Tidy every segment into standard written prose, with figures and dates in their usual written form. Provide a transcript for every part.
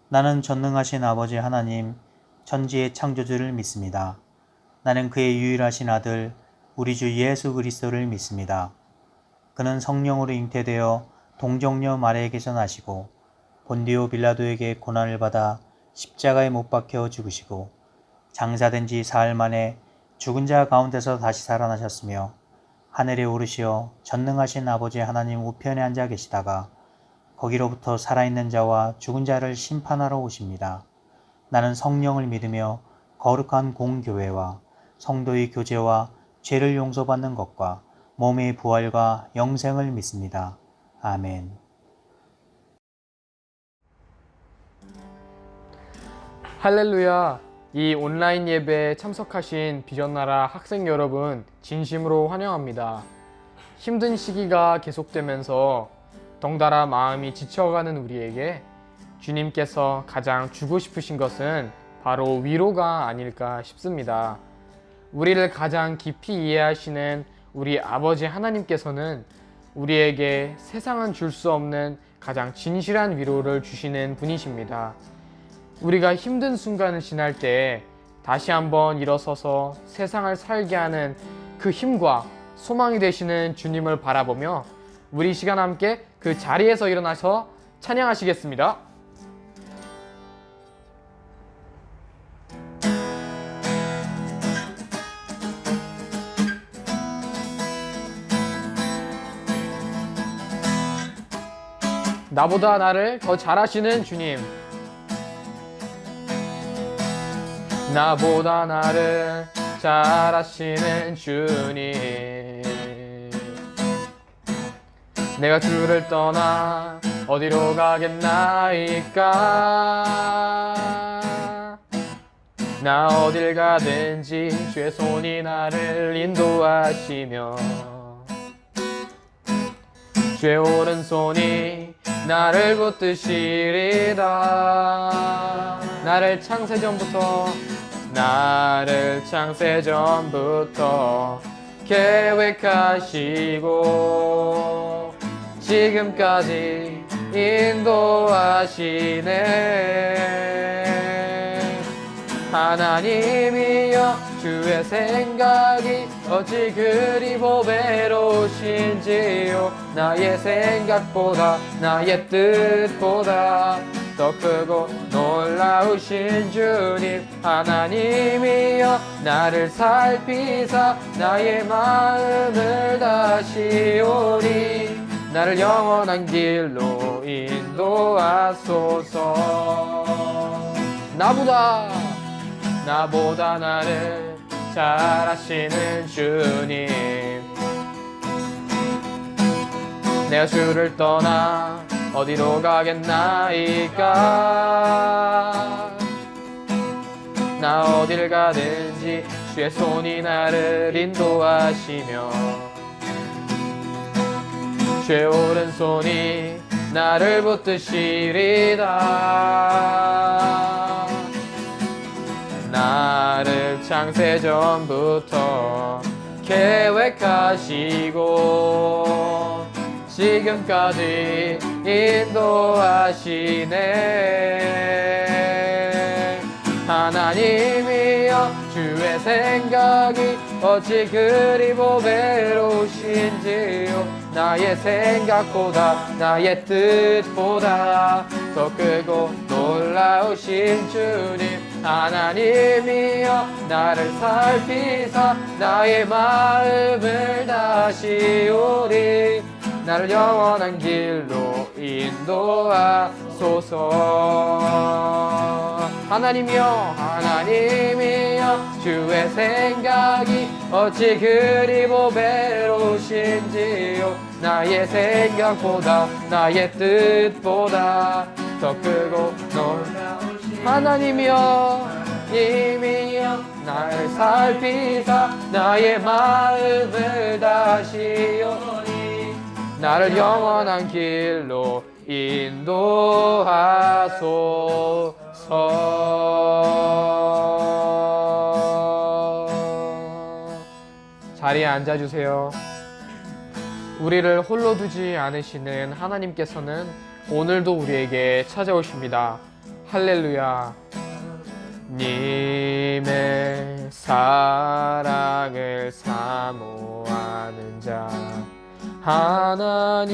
나는 전능하신 아버지 하나님, 천지의 창조주를 믿습니다. 나는 그의 유일하신 아들, 우리 주 예수 그리스도를 믿습니다. 그는 성령으로 잉태되어 동정녀 마리아에게서 나시고 본디오 빌라도에게 고난을 받아 십자가에 못 박혀 죽으시고 장사된 지 사흘 만에 죽은 자 가운데서 다시 살아나셨으며 하늘에 오르시어 전능하신 아버지 하나님 우편에 앉아 계시다가 거기로부터 살아있는 자와 죽은 자를 심판하러 오십니다. 나는 성령을 믿으며 거룩한 공교회와 성도의 교제와 죄를 용서받는 것과 몸의 부활과 영생을 믿습니다. 아멘. 할렐루야! 이 온라인 예배에 참석하신 비전나라 학생 여러분 진심으로 환영합니다. 힘든 시기가 계속되면서 덩달아 마음이 지쳐가는 우리에게 주님께서 가장 주고 싶으신 것은 바로 위로가 아닐까 싶습니다. 우리를 가장 깊이 이해하시는 우리 아버지 하나님께서는 우리에게 세상은 줄 수 없는 가장 진실한 위로를 주시는 분이십니다. 우리가 힘든 순간을 지날 때 다시 한번 일어서서 세상을 살게 하는 그 힘과 소망이 되시는 주님을 바라보며 우리 시간 함께 그 자리에서 일어나서 찬양하시겠습니다. 나보다 나를 더 잘하시는 주님, 나보다 나를 잘하시는 주님, 내가 주를 떠나 어디로 가겠나이까. 나 어딜 가든지 주의 손이 나를 인도하시며 주의 오른손이 나를 붙드시리다. 나를 창세전부터 계획하시고 지금까지 인도하시네. 하나님이여, 주의 생각이 어찌 그리 보배로우신지요. 나의 생각보다 나의 뜻보다 더 크고 놀라우신 주님, 하나님이여 나를 살피사 나의 마음을 다시오니 나를 영원한 길로 인도하소서. 나보다 나를 잘하시는 주님, 내가 주를 떠나 어디로 가겠나이까. 나 어딜 가든지 주의 손이 나를 인도하시며 주의 오른손이 나를 붙드시리다. 나를 창세전부터 계획하시고 지금까지 인도하시네. 하나님이여, 주의 생각이 어찌 그리 보배로우신지요. 나의 생각보다 나의 뜻보다 더 크고 놀라우신 주님, 하나님이여 나를 살피사 나의 마음을 다시오리 나를 영원한 길로 인도하소서. 하나님이여 주의 생각이 어찌 그리 보배로우신지요. 나의 생각보다 나의 뜻보다 더 크고 놀라우신 하나님이여 나를 살피사 나의 마음을 다시오니 나를 영원한 길로 인도하소서. 자리에 앉아주세요. 우리를 홀로 두지 않으시는 하나님께서는 오늘도 우리에게 찾아오십니다. 할렐루야. 님의 사랑을 사모하는 자, 하나님의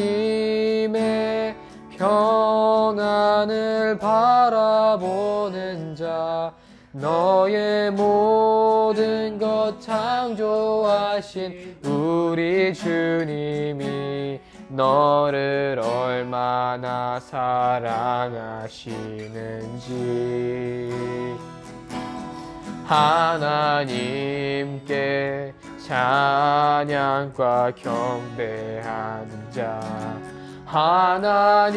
평안을 바라보는 자, 너의 모든 것 창조하신 우리 주님이 너를 얼마나 사랑하시는지 하나님께 찬양과 경배하는 자, 하나님의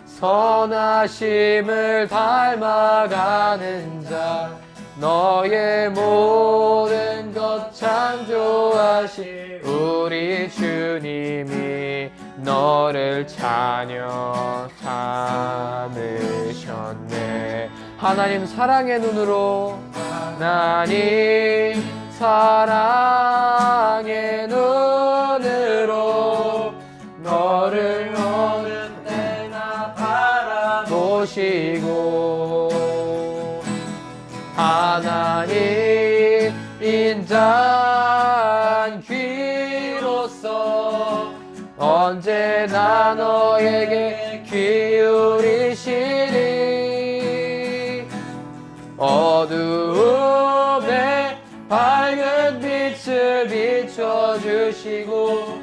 선하심을 닮아가는 자, 너의 모든 것 창조하신 우리 주님이 너를 자녀 삼으셨네. 하나님 사랑의 눈으로, 하나님 사랑의 눈으로 너를 어느 때나 바라보시고, 하나님 인자한 귀로서 언제나 너에게 기울이시니, 어두움에 밝은 빛을 비춰주시고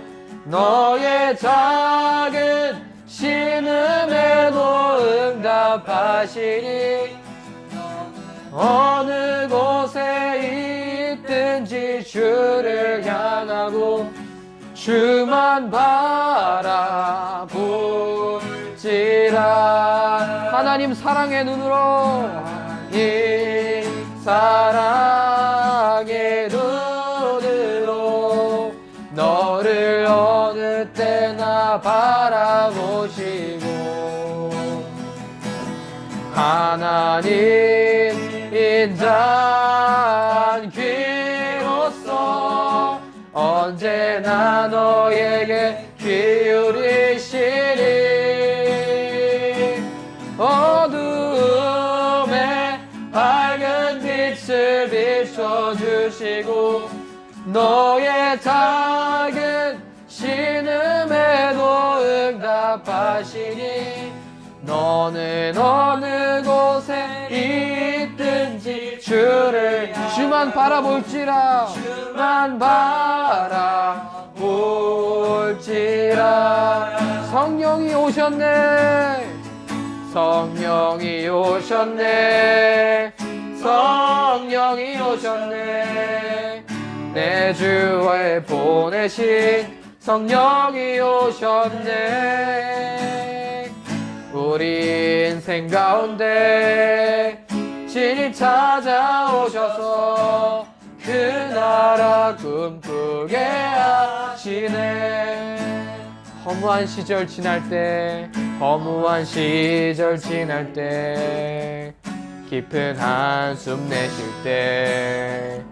너의 작은 신음에도 응답하시니, 어느 곳에 있든지 주를 향하고 주만 바라볼지라. 하나님 사랑의 눈으로, 이 사랑의 눈으로 너를 어느 때나 바라보시고, 하나님 인자한 귀로서 언제나 너에게 기울이시니, 어두움에 밝은 빛을 비춰주시고 너의 작은 신음에도 응답하시니, 너는 어느 곳에 있든지 주만 바라볼지라, 주만 바라볼지라. 성령이 오셨네, 성령이 오셨네, 성령이 오셨네. 내 주에 보내신 성령이 오셨네. 우리 인생 가운데 진히 찾아오셔서 그 나라 꿈꾸게 하시네. 허무한 시절 지날 때, 허무한 시절 지날 때, 깊은 한숨 내쉴 때,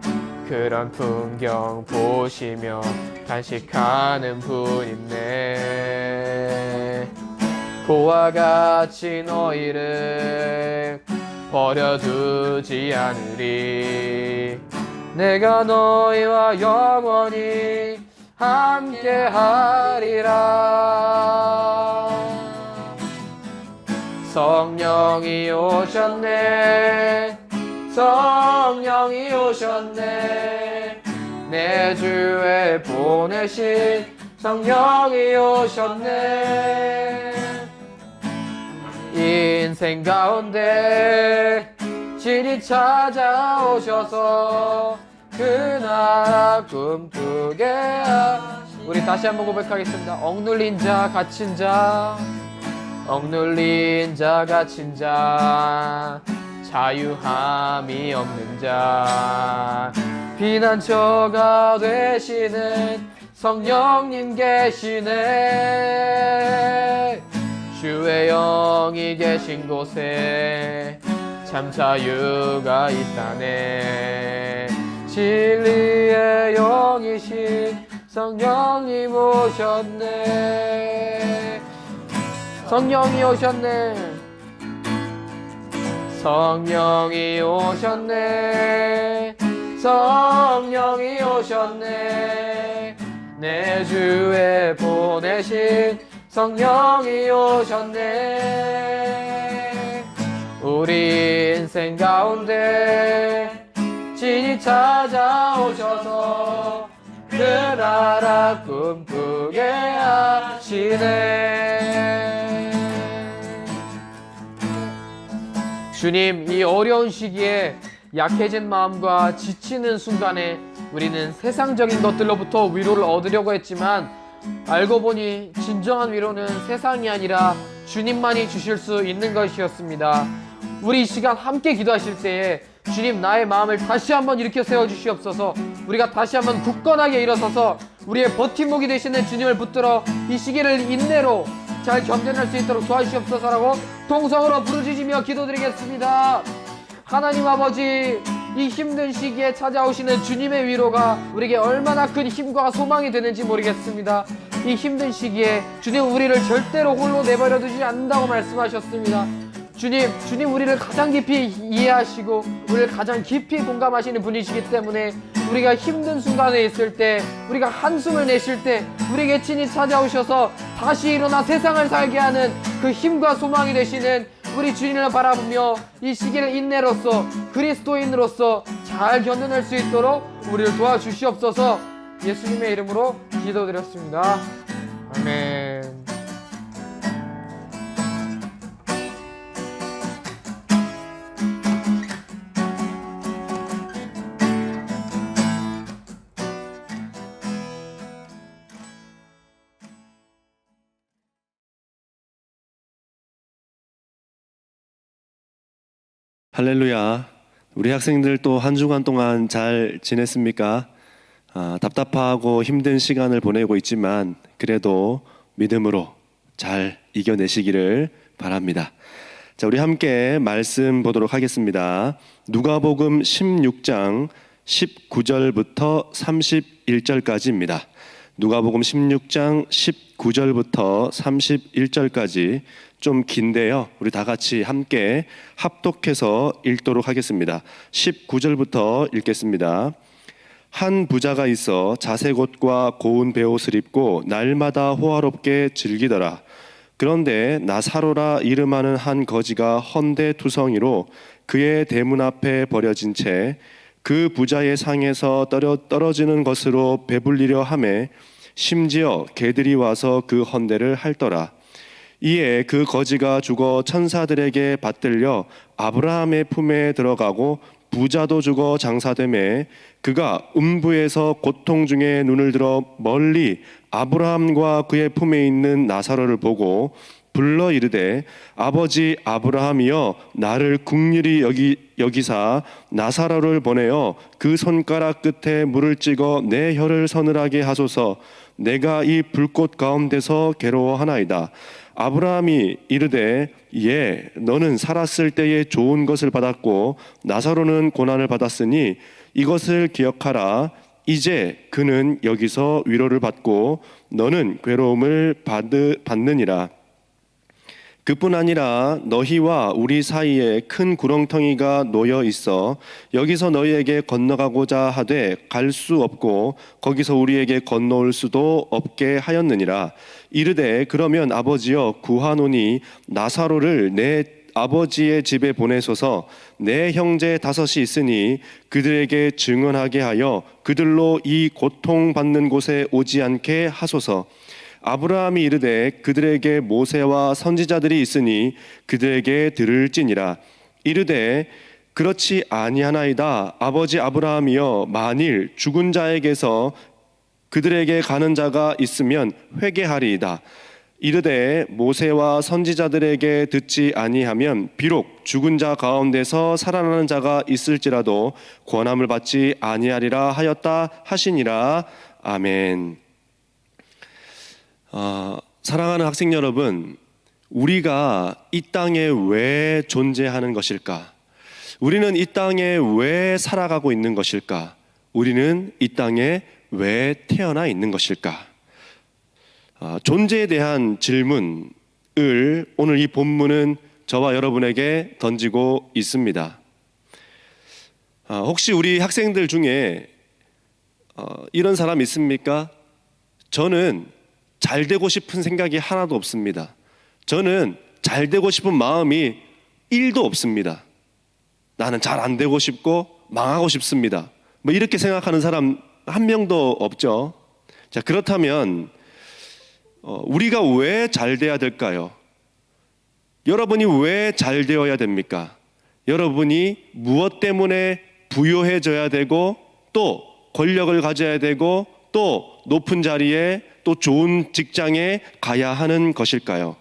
그런 풍경 보시며 단식하는 분 있네. 고와 같이 너희를 버려두지 않으리. 내가 너희와 영원히 함께하리라. 성령이 오셨네, 성령이 오셨네. 내 주에 보내신 성령이 오셨네. 인생 가운데 진히 찾아오셔서 그 나라 꿈꾸게 하시니. 우리 다시 한번 고백하겠습니다. 억눌린 자, 갇힌 자, 억눌린 자, 갇힌 자, 자유함이 없는 자, 피난처가 되시는 성령님 계시네. 주의 영이 계신 곳에 참 자유가 있다네. 진리의 영이신 성령님 오셨네. 성령이 오셨네. 성령이 오셨네. 성령이 오셨네. 내 주에 보내신 성령이 오셨네. 우리 인생 가운데 진이 찾아오셔서 그 나라 꿈꾸게 하시네. 주님, 이 어려운 시기에 약해진 마음과 지치는 순간에 우리는 세상적인 것들로부터 위로를 얻으려고 했지만 알고 보니 진정한 위로는 세상이 아니라 주님만이 주실 수 있는 것이었습니다. 우리 이 시간 함께 기도하실 때에 주님, 나의 마음을 다시 한번 일으켜 세워주시옵소서. 우리가 다시 한번 굳건하게 일어서서 우리의 버팀목이 되시는 주님을 붙들어 이 시기를 인내로 잘 견뎌낼 수 있도록 도와주시옵소서라고 동성으로 부르짖으며 기도드리겠습니다. 하나님 아버지, 이 힘든 시기에 찾아오시는 주님의 위로가 우리에게 얼마나 큰 힘과 소망이 되는지 모르겠습니다. 이 힘든 시기에 주님, 우리를 절대로 홀로 내버려 두지 않는다고 말씀하셨습니다. 주님 우리를 가장 깊이 이해하시고 우리를 가장 깊이 공감하시는 분이시기 때문에 우리가 힘든 순간에 있을 때, 우리가 한숨을 내쉴 때 우리에게 친히 찾아오셔서 다시 일어나 세상을 살게 하는 그 힘과 소망이 되시는 우리 주님을 바라보며 이 시기를 인내로써 그리스도인으로서 잘 견뎌낼 수 있도록 우리를 도와주시옵소서. 예수님의 이름으로 기도드렸습니다. 아멘. 할렐루야. 우리 학생들 또 한 주간 동안 잘 지냈습니까? 답답하고 힘든 시간을 보내고 있지만 그래도 믿음으로 잘 이겨내시기를 바랍니다. 자, 우리 함께 말씀 보도록 하겠습니다. 누가복음 16장 19절부터 31절까지입니다. 누가복음 16장 19절부터 31절까지 좀 긴데요. 우리 다 같이 함께 합독해서 읽도록 하겠습니다. 19절부터 읽겠습니다. 한 부자가 있어 자색 옷과 고운 베옷을 입고 날마다 호화롭게 즐기더라. 그런데 나사로라 이름하는 한 거지가 헌데투성이로 그의 대문 앞에 버려진 채 그 부자의 상에서 떨어지는 것으로 배불리려 하매 심지어 개들이 와서 그 헌데를 핥더라. 이에 그 거지가 죽어 천사들에게 받들려 아브라함의 품에 들어가고 부자도 죽어 장사되매 그가 음부에서 고통 중에 눈을 들어 멀리 아브라함과 그의 품에 있는 나사로를 보고 불러 이르되 아버지 아브라함이여 나를 긍휼히 여기사 나사로를 보내어 그 손가락 끝에 물을 찍어 내 혀를 서늘하게 하소서. 내가 이 불꽃 가운데서 괴로워하나이다. 아브라함이 이르되 예, 너는 살았을 때에 좋은 것을 받았고 나사로는 고난을 받았으니 이것을 기억하라. 이제 그는 여기서 위로를 받고 너는 괴로움을 받느니라. 그뿐 아니라 너희와 우리 사이에 큰 구렁텅이가 놓여 있어 여기서 너희에게 건너가고자 하되 갈 수 없고 거기서 우리에게 건너올 수도 없게 하였느니라. 이르되 그러면 아버지여 구하노니 나사로를 내 아버지의 집에 보내소서. 내 형제 5이 있으니 그들에게 증언하게 하여 그들로 이 고통받는 곳에 오지 않게 하소서. 아브라함이 이르되 그들에게 모세와 선지자들이 있으니 그들에게 들을지니라. 이르되 그렇지 아니하나이다. 아버지 아브라함이여 만일 죽은 자에게서 그들에게 가는 자가 있으면 회개하리이다. 이르되 모세와 선지자들에게 듣지 아니하면 비록 죽은 자 가운데서 살아나는 자가 있을지라도 권함을 받지 아니하리라 하였다 하시니라. 아멘. 사랑하는 학생 여러분, 우리가 이 땅에 왜 존재하는 것일까? 우리는 이 땅에 왜 살아가고 있는 것일까? 우리는 이 땅에 왜 태어나 있는 것일까? 존재에 대한 질문을 오늘 이 본문은 저와 여러분에게 던지고 있습니다. 혹시 우리 학생들 중에 이런 사람 있습니까? 저는 잘 되고 싶은 생각이 하나도 없습니다. 저는 잘 되고 싶은 마음이 1도 없습니다. 나는 잘 안 되고 싶고 망하고 싶습니다. 뭐 이렇게 생각하는 사람 한 명도 없죠. 자, 그렇다면 우리가 왜 잘 돼야 될까요? 여러분이 왜 잘 되어야 됩니까? 여러분이 무엇 때문에 부유해져야 되고 또 권력을 가져야 되고 또 높은 자리에 또 좋은 직장에 가야 하는 것일까요?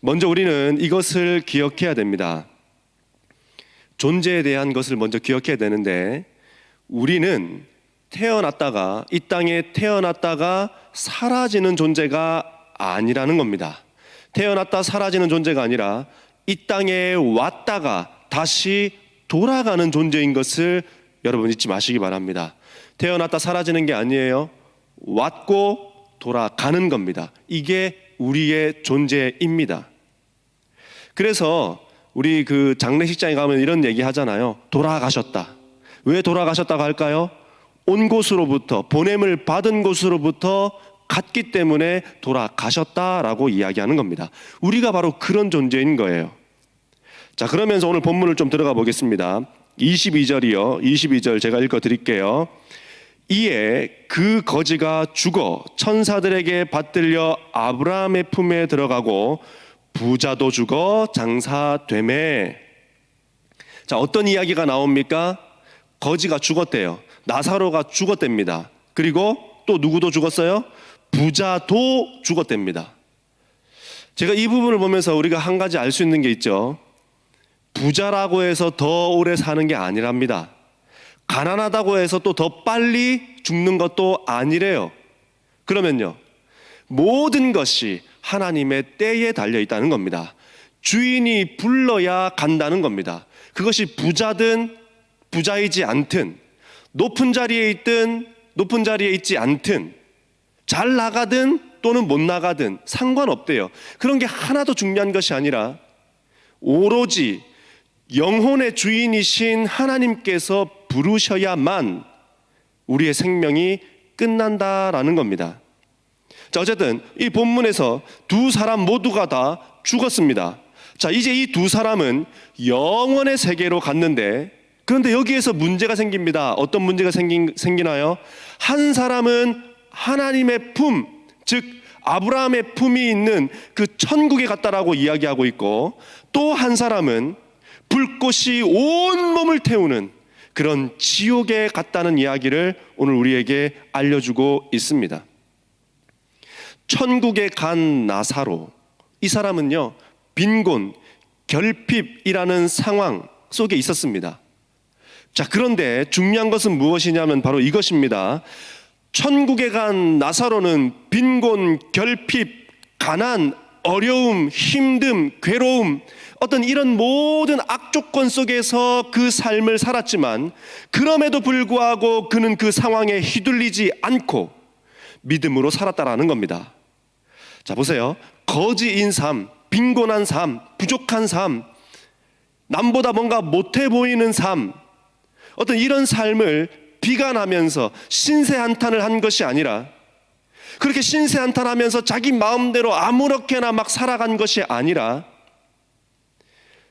먼저 우리는 이것을 기억해야 됩니다. 존재에 대한 것을 먼저 기억해야 되는데 우리는 태어났다가 이 땅에 태어났다가 사라지는 존재가 아니라는 겁니다. 태어났다 사라지는 존재가 아니라 이 땅에 왔다가 다시 돌아가는 존재인 것을 여러분 잊지 마시기 바랍니다. 태어났다 사라지는 게 아니에요. 왔고 돌아가는 겁니다. 이게 우리의 존재입니다. 그래서 우리 그 장례식장에 가면 이런 얘기 하잖아요. 돌아가셨다. 왜 돌아가셨다고 할까요? 온 곳으로부터, 보냄을 받은 곳으로부터 갔기 때문에 돌아가셨다라고 이야기하는 겁니다. 우리가 바로 그런 존재인 거예요. 자, 그러면서 오늘 본문을 좀 들어가 보겠습니다. 22절이요. 22절 제가 읽어 드릴게요. 이에 그 거지가 죽어 천사들에게 받들려 아브라함의 품에 들어가고 부자도 죽어 장사되매. 자, 어떤 이야기가 나옵니까? 거지가 죽었대요. 나사로가 죽었답니다. 그리고 또 누구도 죽었어요? 부자도 죽었답니다. 제가 이 부분을 보면서 우리가 한 가지 알 수 있는 게 있죠. 부자라고 해서 더 오래 사는 게 아니랍니다. 가난하다고 해서 또 더 빨리 죽는 것도 아니래요. 그러면요, 모든 것이 하나님의 때에 달려 있다는 겁니다. 주인이 불러야 간다는 겁니다. 그것이 부자든 부자이지 않든, 높은 자리에 있든 높은 자리에 있지 않든, 잘 나가든 또는 못 나가든 상관없대요. 그런 게 하나도 중요한 것이 아니라 오로지 영혼의 주인이신 하나님께서 부르셔야만 우리의 생명이 끝난다라는 겁니다. 자, 어쨌든 이 본문에서 두 사람 모두가 다 죽었습니다. 자, 이제 이 두 사람은 영원의 세계로 갔는데, 그런데 여기에서 문제가 생깁니다. 어떤 문제가 생기나요? 한 사람은 하나님의 품, 즉 아브라함의 품이 있는 그 천국에 갔다라고 이야기하고 있고, 또 한 사람은 불꽃이 온 몸을 태우는 그런 지옥에 갔다는 이야기를 오늘 우리에게 알려주고 있습니다. 천국에 간 나사로, 이 사람은요, 빈곤, 결핍이라는 상황 속에 있었습니다. 자, 그런데 중요한 것은 무엇이냐면 바로 이것입니다. 천국에 간 나사로는 빈곤, 결핍, 가난, 어려움, 힘듦, 괴로움, 어떤 이런 모든 악조건 속에서 그 삶을 살았지만 그럼에도 불구하고 그는 그 상황에 휘둘리지 않고 믿음으로 살았다라는 겁니다. 자, 보세요. 거지인 삶, 빈곤한 삶, 부족한 삶, 남보다 뭔가 못해 보이는 삶, 어떤 이런 삶을 비관하면서 신세한탄을 한 것이 아니라, 그렇게 신세한탄하면서 자기 마음대로 아무렇게나 막 살아간 것이 아니라,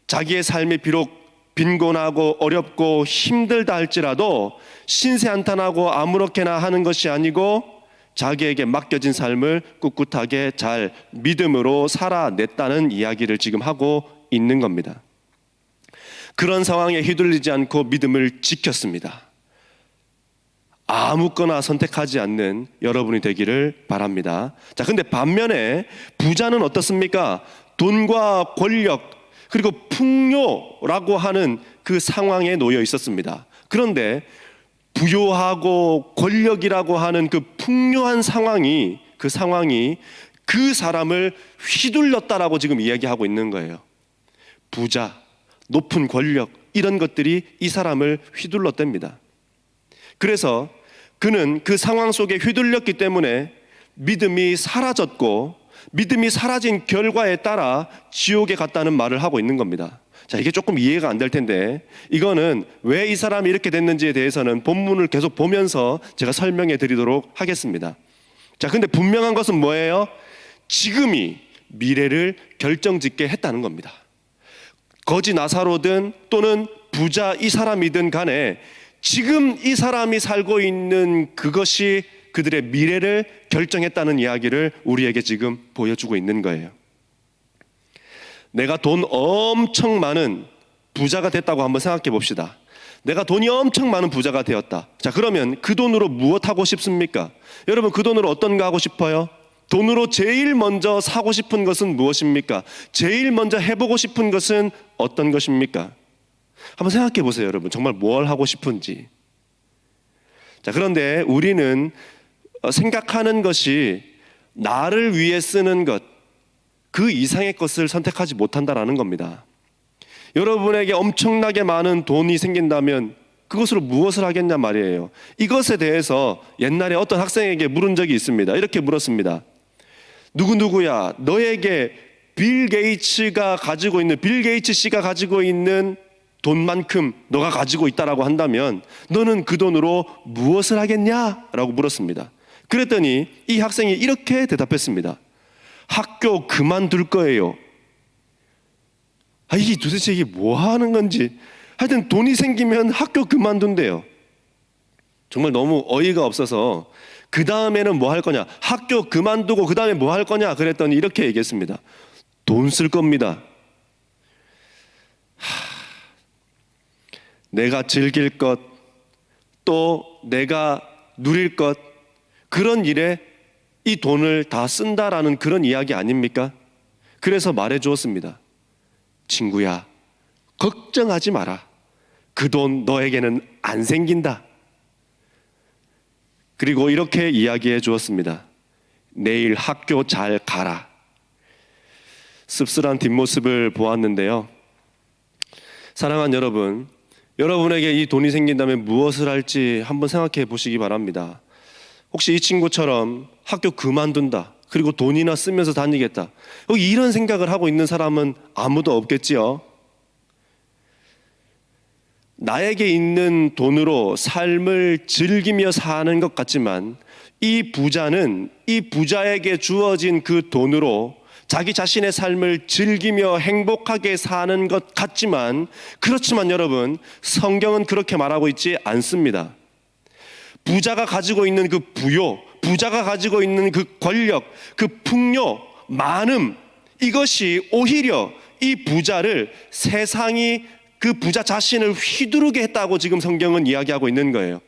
자기의 삶이 비록 빈곤하고 어렵고 힘들다 할지라도 신세한탄하고 아무렇게나 하는 것이 아니고 자기에게 맡겨진 삶을 꿋꿋하게 잘 믿음으로 살아냈다는 이야기를 지금 하고 있는 겁니다. 그런 상황에 휘둘리지 않고 믿음을 지켰습니다. 아무거나 선택하지 않는 여러분이 되기를 바랍니다. 자, 근데 반면에 부자는 어떻습니까? 돈과 권력 그리고 풍요라고 하는 그 상황에 놓여 있었습니다. 그런데 부요하고 권력이라고 하는 그 풍요한 상황이 그 사람을 휘둘렀다라고 지금 이야기하고 있는 거예요. 부자, 높은 권력, 이런 것들이 이 사람을 휘둘렀답니다. 그래서 그는 그 상황 속에 휘둘렸기 때문에 믿음이 사라졌고 믿음이 사라진 결과에 따라 지옥에 갔다는 말을 하고 있는 겁니다. 자, 이게 조금 이해가 안 될 텐데 이거는 왜 이 사람이 이렇게 됐는지에 대해서는 본문을 계속 보면서 제가 설명해 드리도록 하겠습니다. 자, 근데 분명한 것은 뭐예요? 지금이 미래를 결정짓게 했다는 겁니다. 거지 나사로든 또는 부자 이 사람이든 간에 지금 이 사람이 살고 있는 그것이 그들의 미래를 결정했다는 이야기를 우리에게 지금 보여주고 있는 거예요. 내가 돈 엄청 많은 부자가 됐다고 한번 생각해 봅시다. 내가 돈이 엄청 많은 부자가 되었다. 자, 그러면 그 돈으로 무엇 하고 싶습니까? 여러분, 그 돈으로 어떤 거 하고 싶어요? 돈으로 제일 먼저 사고 싶은 것은 무엇입니까? 제일 먼저 해보고 싶은 것은 어떤 것입니까? 한번 생각해 보세요, 여러분. 정말 뭘 하고 싶은지. 자, 그런데 우리는 생각하는 것이 나를 위해 쓰는 것, 그 이상의 것을 선택하지 못한다라는 겁니다. 여러분에게 엄청나게 많은 돈이 생긴다면 그것으로 무엇을 하겠냐 말이에요. 이것에 대해서 옛날에 어떤 학생에게 물은 적이 있습니다. 이렇게 물었습니다. 누구누구야, 너에게 빌 게이츠 씨가 가지고 있는 돈만큼 너가 가지고 있다라고 한다면 너는 그 돈으로 무엇을 하겠냐? 라고 물었습니다. 그랬더니 이 학생이 이렇게 대답했습니다. 학교 그만둘 거예요. 이게 도대체 이게 뭐 하는 건지. 하여튼 돈이 생기면 학교 그만둔대요. 정말 너무 어이가 없어서 그 다음에는 뭐 할 거냐? 학교 그만두고 그 다음에 뭐 할 거냐? 그랬더니 이렇게 얘기했습니다. 돈 쓸 겁니다. 내가 즐길 것, 또 내가 누릴 것, 그런 일에 이 돈을 다 쓴다라는 그런 이야기 아닙니까? 그래서 말해 주었습니다. 친구야, 걱정하지 마라. 그 돈 너에게는 안 생긴다. 그리고 이렇게 이야기해 주었습니다. 내일 학교 잘 가라. 씁쓸한 뒷모습을 보았는데요. 사랑하는 여러분, 여러분에게 이 돈이 생긴다면 무엇을 할지 한번 생각해 보시기 바랍니다. 혹시 이 친구처럼 학교 그만둔다, 그리고 돈이나 쓰면서 다니겠다, 이런 생각을 하고 있는 사람은 아무도 없겠지요. 나에게 있는 돈으로 삶을 즐기며 사는 것 같지만 이 부자는 이 부자에게 주어진 그 돈으로 자기 자신의 삶을 즐기며 행복하게 사는 것 같지만, 그렇지만 여러분, 성경은 그렇게 말하고 있지 않습니다. 부자가 가지고 있는 그 부요, 부자가 가지고 있는 그 권력, 그 풍요, 많음, 이것이 오히려 이 부자를, 세상이 그 부자 자신을 휘두르게 했다고 지금 성경은 이야기하고 있는 거예요.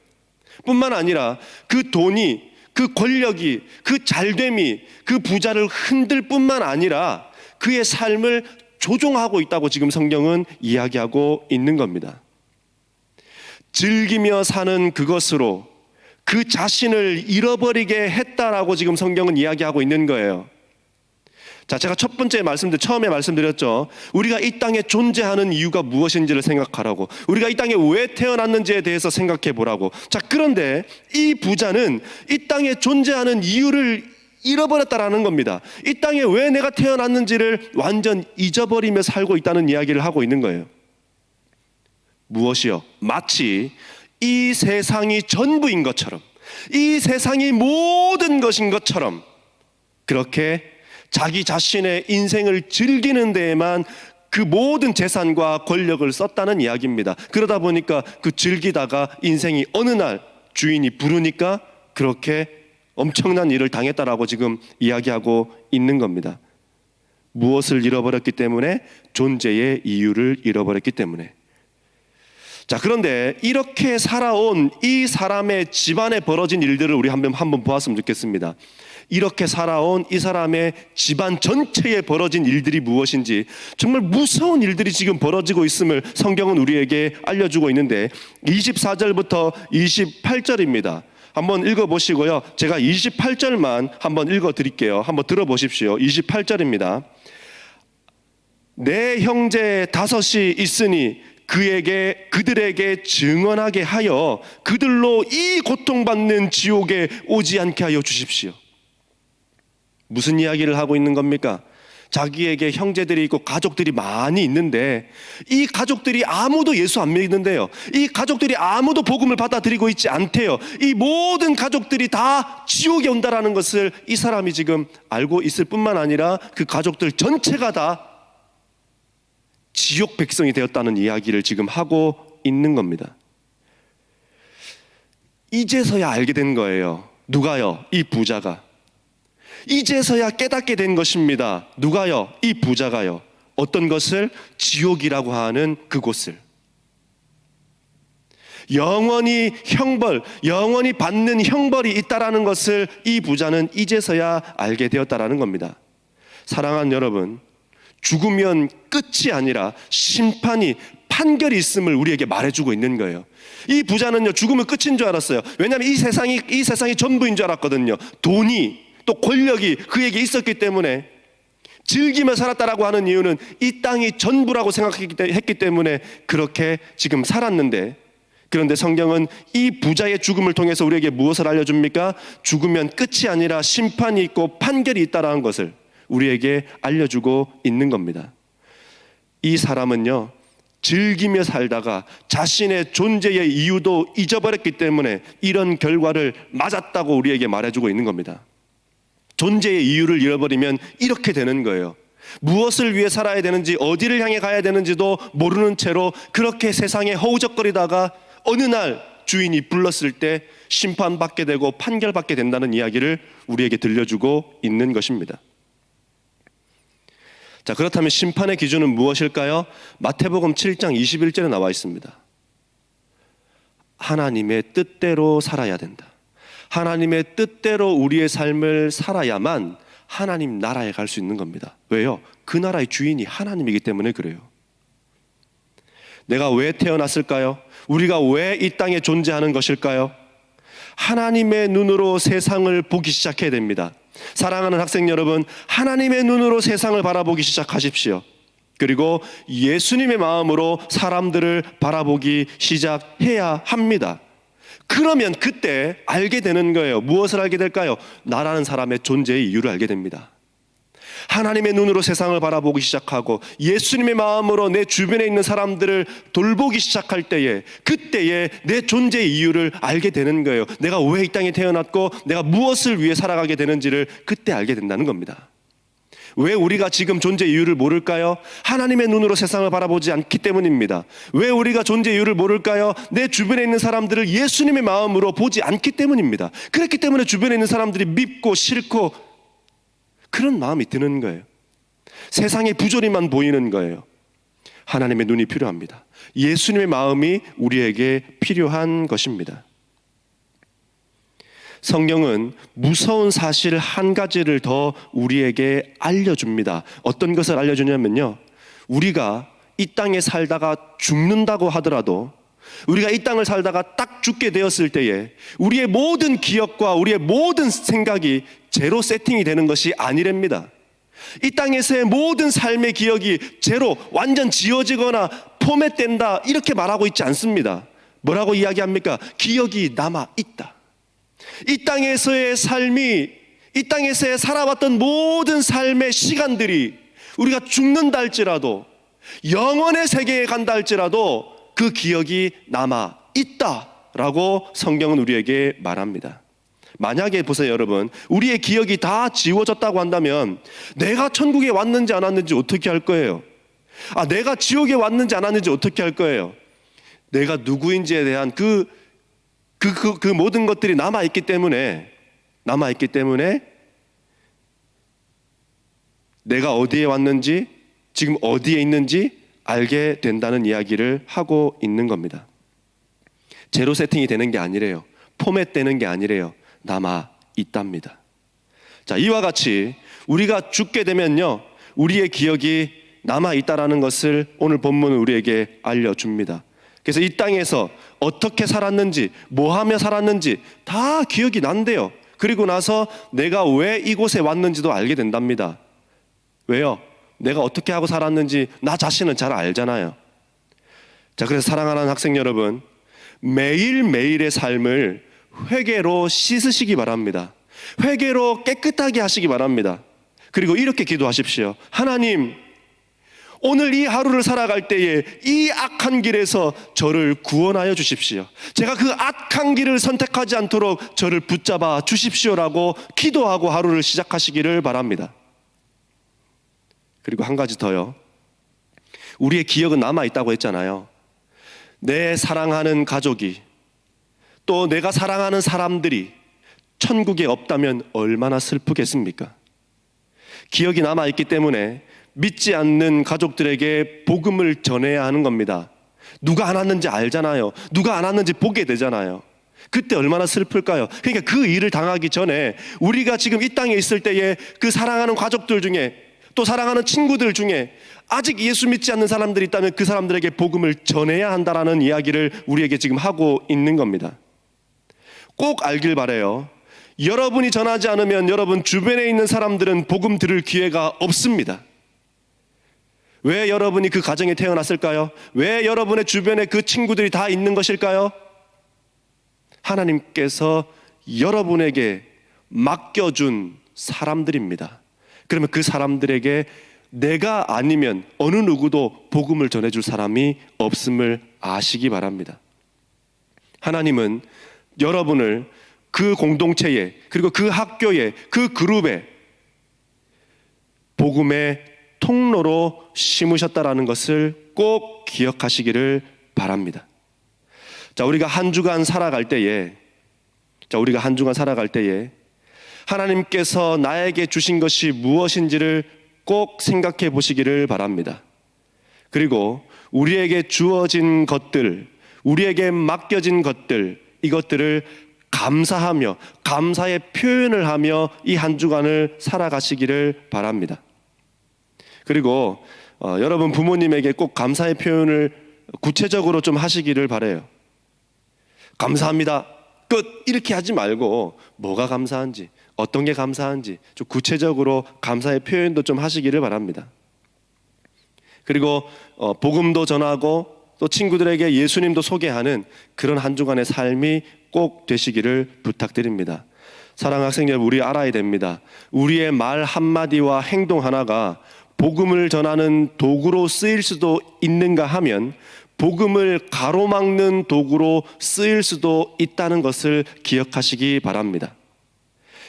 뿐만 아니라 그 돈이, 그 권력이, 그 잘됨이 그 부자를 흔들 뿐만 아니라 그의 삶을 조종하고 있다고 지금 성경은 이야기하고 있는 겁니다. 즐기며 사는 그것으로 그 자신을 잃어버리게 했다라고 지금 성경은 이야기하고 있는 거예요. 자, 제가 첫 번째 처음에 말씀드렸죠. 우리가 이 땅에 존재하는 이유가 무엇인지를 생각하라고, 우리가 이 땅에 왜 태어났는지에 대해서 생각해 보라고. 자, 그런데 이 부자는 이 땅에 존재하는 이유를 잃어버렸다라는 겁니다. 이 땅에 왜 내가 태어났는지를 완전 잊어버리며 살고 있다는 이야기를 하고 있는 거예요. 무엇이요? 마치 이 세상이 전부인 것처럼, 이 세상이 모든 것인 것처럼 그렇게 자기 자신의 인생을 즐기는 데에만 그 모든 재산과 권력을 썼다는 이야기입니다. 그러다 보니까 그 즐기다가 인생이 어느 날 주인이 부르니까 그렇게 엄청난 일을 당했다라고 지금 이야기하고 있는 겁니다. 무엇을 잃어버렸기 때문에? 존재의 이유를 잃어버렸기 때문에. 자, 그런데 이렇게 살아온 이 사람의 집안에 벌어진 일들을 우리 한번 보았으면 좋겠습니다. 이렇게 살아온 이 사람의 집안 전체에 벌어진 일들이 무엇인지, 정말 무서운 일들이 지금 벌어지고 있음을 성경은 우리에게 알려주고 있는데 24절부터 28절입니다. 한번 읽어보시고요. 제가 28절만 한번 읽어드릴게요. 한번 들어보십시오. 28절입니다. 내 형제 5이 있으니 그들에게 증언하게 하여 그들로 이 고통받는 지옥에 오지 않게 하여 주십시오. 무슨 이야기를 하고 있는 겁니까? 자기에게 형제들이 있고 가족들이 많이 있는데 이 가족들이 아무도 예수 안 믿는데요. 이 가족들이 아무도 복음을 받아들이고 있지 않대요. 이 모든 가족들이 다 지옥에 온다라는 것을 이 사람이 지금 알고 있을 뿐만 아니라 그 가족들 전체가 다 지옥 백성이 되었다는 이야기를 지금 하고 있는 겁니다. 이제서야 알게 된 거예요. 누가요? 이 부자가. 이제서야 깨닫게 된 것입니다. 누가요? 이 부자가요. 어떤 것을? 지옥이라고 하는 그곳을. 영원히 형벌, 영원히 받는 형벌이 있다라는 것을 이 부자는 이제서야 알게 되었다라는 겁니다. 사랑하는 여러분, 죽으면 끝이 아니라 심판이, 판결이 있음을 우리에게 말해주고 있는 거예요. 이 부자는요, 죽으면 끝인 줄 알았어요. 왜냐하면 이 세상이 전부인 줄 알았거든요. 돈이, 또 권력이 그에게 있었기 때문에, 즐기며 살았다라고 하는 이유는 이 땅이 전부라고 생각했기 때문에 그렇게 지금 살았는데, 그런데 성경은 이 부자의 죽음을 통해서 우리에게 무엇을 알려줍니까? 죽으면 끝이 아니라 심판이 있고 판결이 있다라는 것을 우리에게 알려주고 있는 겁니다. 이 사람은요, 즐기며 살다가 자신의 존재의 이유도 잊어버렸기 때문에 이런 결과를 맞았다고 우리에게 말해주고 있는 겁니다. 존재의 이유를 잃어버리면 이렇게 되는 거예요. 무엇을 위해 살아야 되는지, 어디를 향해 가야 되는지도 모르는 채로 그렇게 세상에 허우적거리다가 어느 날 주인이 불렀을 때 심판받게 되고 판결받게 된다는 이야기를 우리에게 들려주고 있는 것입니다. 자, 그렇다면 심판의 기준은 무엇일까요? 마태복음 7장 21절에 나와 있습니다. 하나님의 뜻대로 살아야 된다. 하나님의 뜻대로 우리의 삶을 살아야만 하나님 나라에 갈 수 있는 겁니다. 왜요? 그 나라의 주인이 하나님이기 때문에 그래요. 내가 왜 태어났을까요? 우리가 왜 이 땅에 존재하는 것일까요? 하나님의 눈으로 세상을 보기 시작해야 됩니다. 사랑하는 학생 여러분, 하나님의 눈으로 세상을 바라보기 시작하십시오. 그리고 예수님의 마음으로 사람들을 바라보기 시작해야 합니다. 그러면 그때 알게 되는 거예요. 무엇을 알게 될까요? 나라는 사람의 존재의 이유를 알게 됩니다. 하나님의 눈으로 세상을 바라보기 시작하고 예수님의 마음으로 내 주변에 있는 사람들을 돌보기 시작할 때에, 그때에 내 존재의 이유를 알게 되는 거예요. 내가 왜 이 땅에 태어났고 내가 무엇을 위해 살아가게 되는지를 그때 알게 된다는 겁니다. 왜 우리가 지금 존재의 이유를 모를까요? 하나님의 눈으로 세상을 바라보지 않기 때문입니다. 왜 우리가 존재의 이유를 모를까요? 내 주변에 있는 사람들을 예수님의 마음으로 보지 않기 때문입니다. 그렇기 때문에 주변에 있는 사람들이 밉고 싫고 그런 마음이 드는 거예요. 세상의 부조리만 보이는 거예요. 하나님의 눈이 필요합니다. 예수님의 마음이 우리에게 필요한 것입니다. 성경은 무서운 사실 한 가지를 더 우리에게 알려줍니다. 어떤 것을 알려주냐면요, 우리가 이 땅에 살다가 죽는다고 하더라도, 우리가 이 땅을 살다가 딱 죽게 되었을 때에 우리의 모든 기억과 우리의 모든 생각이 제로 세팅이 되는 것이 아니랍니다. 이 땅에서의 모든 삶의 기억이 제로, 완전 지워지거나 포맷된다, 이렇게 말하고 있지 않습니다. 뭐라고 이야기합니까? 기억이 남아있다. 이 땅에서의 삶이, 이 땅에서 살아왔던 모든 삶의 시간들이 우리가 죽는다 할지라도, 영원의 세계에 간다 할지라도 그 기억이 남아있다라고 성경은 우리에게 말합니다. 만약에 보세요 여러분, 우리의 기억이 다 지워졌다고 한다면 내가 천국에 왔는지 안 왔는지 어떻게 할 거예요? 내가 지옥에 왔는지 안 왔는지 어떻게 할 거예요? 내가 누구인지에 대한 그 모든 것들이 남아있기 때문에 내가 어디에 왔는지, 지금 어디에 있는지 알게 된다는 이야기를 하고 있는 겁니다. 제로 세팅이 되는 게 아니래요. 포맷 되는 게 아니래요. 남아있답니다. 자, 이와 같이 우리가 죽게 되면요, 우리의 기억이 남아있다라는 것을 오늘 본문은 우리에게 알려줍니다. 그래서 이 땅에서 어떻게 살았는지, 뭐 하며 살았는지 다 기억이 난대요. 그리고 나서 내가 왜 이곳에 왔는지도 알게 된답니다. 왜요? 내가 어떻게 하고 살았는지 나 자신은 잘 알잖아요. 자, 그래서 사랑하는 학생 여러분, 매일매일의 삶을 회개로 씻으시기 바랍니다. 회개로 깨끗하게 하시기 바랍니다. 그리고 이렇게 기도하십시오. 하나님, 오늘 이 하루를 살아갈 때에 이 악한 길에서 저를 구원하여 주십시오. 제가 그 악한 길을 선택하지 않도록 저를 붙잡아 주십시오라고 기도하고 하루를 시작하시기를 바랍니다. 그리고 한 가지 더요. 우리의 기억은 남아있다고 했잖아요. 내 사랑하는 가족이, 또 내가 사랑하는 사람들이 천국에 없다면 얼마나 슬프겠습니까? 기억이 남아있기 때문에 믿지 않는 가족들에게 복음을 전해야 하는 겁니다. 누가 안 왔는지 알잖아요. 누가 안 왔는지 보게 되잖아요. 그때 얼마나 슬플까요? 그러니까 그 일을 당하기 전에 우리가 지금 이 땅에 있을 때에 그 사랑하는 가족들 중에, 또 사랑하는 친구들 중에 아직 예수 믿지 않는 사람들이 있다면 그 사람들에게 복음을 전해야 한다라는 이야기를 우리에게 지금 하고 있는 겁니다. 꼭 알길 바라요. 여러분이 전하지 않으면 여러분 주변에 있는 사람들은 복음 들을 기회가 없습니다. 왜 여러분이 그 가정에 태어났을까요? 왜 여러분의 주변에 그 친구들이 다 있는 것일까요? 하나님께서 여러분에게 맡겨준 사람들입니다. 그러면 그 사람들에게 내가 아니면 어느 누구도 복음을 전해줄 사람이 없음을 아시기 바랍니다. 하나님은 여러분을 그 공동체에, 그리고 그 학교에, 그 그룹에 복음의 통로로 심으셨다라는 것을 꼭 기억하시기를 바랍니다. 자, 우리가 한 주간 살아갈 때에 하나님께서 나에게 주신 것이 무엇인지를 꼭 생각해 보시기를 바랍니다. 그리고 우리에게 주어진 것들, 우리에게 맡겨진 것들, 이것들을 감사하며 감사의 표현을 하며 이 한 주간을 살아가시기를 바랍니다. 그리고 여러분 부모님에게 꼭 감사의 표현을 구체적으로 좀 하시기를 바라요. 감사합니다, 끝, 이렇게 하지 말고 뭐가 감사한지, 어떤 게 감사한지 좀 구체적으로 감사의 표현도 좀 하시기를 바랍니다. 그리고 복음도 전하고 또 친구들에게 예수님도 소개하는 그런 한 주간의 삶이 꼭 되시기를 부탁드립니다. 사랑하는 학생 여러분, 우리 알아야 됩니다. 우리의 말 한마디와 행동 하나가 복음을 전하는 도구로 쓰일 수도 있는가 하면 복음을 가로막는 도구로 쓰일 수도 있다는 것을 기억하시기 바랍니다.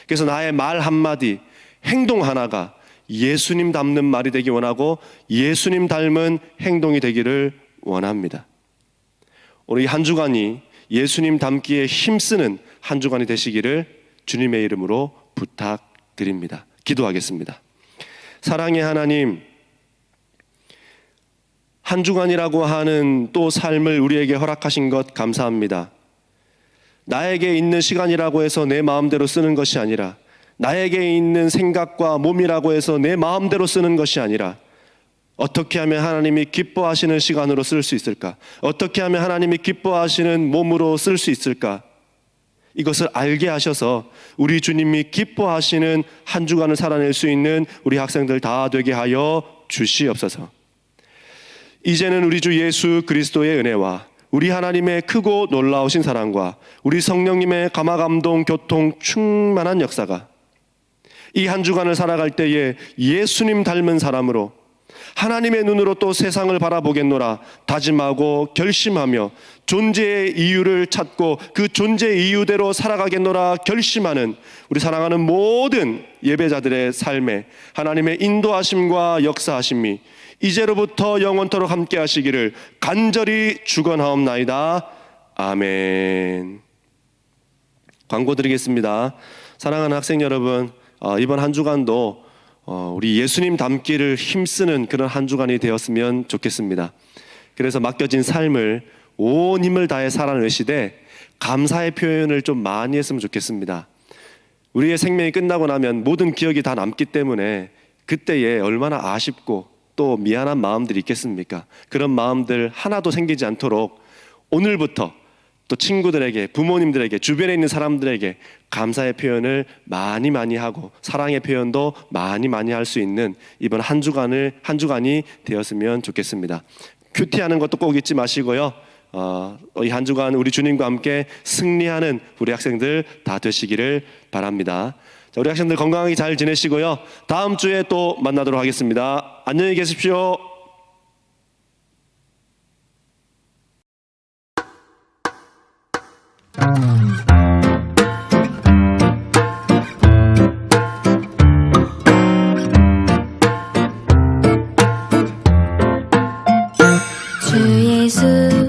그래서 나의 말 한마디, 행동 하나가 예수님 닮는 말이 되기 원하고 예수님 닮은 행동이 되기를 원합니다. 오늘 이 한 주간이 예수님 닮기에 힘쓰는 한 주간이 되시기를 주님의 이름으로 부탁드립니다. 기도하겠습니다. 사랑의 하나님, 한 주간이라고 하는 또 삶을 우리에게 허락하신 것 감사합니다. 나에게 있는 시간이라고 해서 내 마음대로 쓰는 것이 아니라, 나에게 있는 생각과 몸이라고 해서 내 마음대로 쓰는 것이 아니라, 어떻게 하면 하나님이 기뻐하시는 시간으로 쓸 수 있을까? 어떻게 하면 하나님이 기뻐하시는 몸으로 쓸 수 있을까? 이것을 알게 하셔서 우리 주님이 기뻐하시는 한 주간을 살아낼 수 있는 우리 학생들 다 되게 하여 주시옵소서. 이제는 우리 주 예수 그리스도의 은혜와 우리 하나님의 크고 놀라우신 사랑과 우리 성령님의 감화감동 교통 충만한 역사가 이 한 주간을 살아갈 때에 예수님 닮은 사람으로 하나님의 눈으로 또 세상을 바라보겠노라 다짐하고 결심하며 존재의 이유를 찾고 그 존재의 이유대로 살아가겠노라 결심하는 우리 사랑하는 모든 예배자들의 삶에 하나님의 인도하심과 역사하심이 이제로부터 영원토록 함께 하시기를 간절히 축원하옵나이다. 아멘. 광고 드리겠습니다. 사랑하는 학생 여러분, 이번 한 주간도 우리 예수님 닮기를 힘쓰는 그런 한 주간이 되었으면 좋겠습니다. 그래서 맡겨진 삶을 온 힘을 다해 살아내시되 감사의 표현을 좀 많이 했으면 좋겠습니다. 우리의 생명이 끝나고 나면 모든 기억이 다 남기 때문에 그때에 얼마나 아쉽고 또 미안한 마음들이 있겠습니까? 그런 마음들 하나도 생기지 않도록 오늘부터 또 친구들에게, 부모님들에게, 주변에 있는 사람들에게 감사의 표현을 많이 하고 사랑의 표현도 많이 할 수 있는 이번 한 주간이 되었으면 좋겠습니다. 큐티하는 것도 꼭 잊지 마시고요. 이 한 주간 우리 주님과 함께 승리하는 우리 학생들 다 되시기를 바랍니다. 자, 우리 학생들 건강하게 잘 지내시고요. 다음 주에 또 만나도록 하겠습니다. 안녕히 계십시오. 주 예수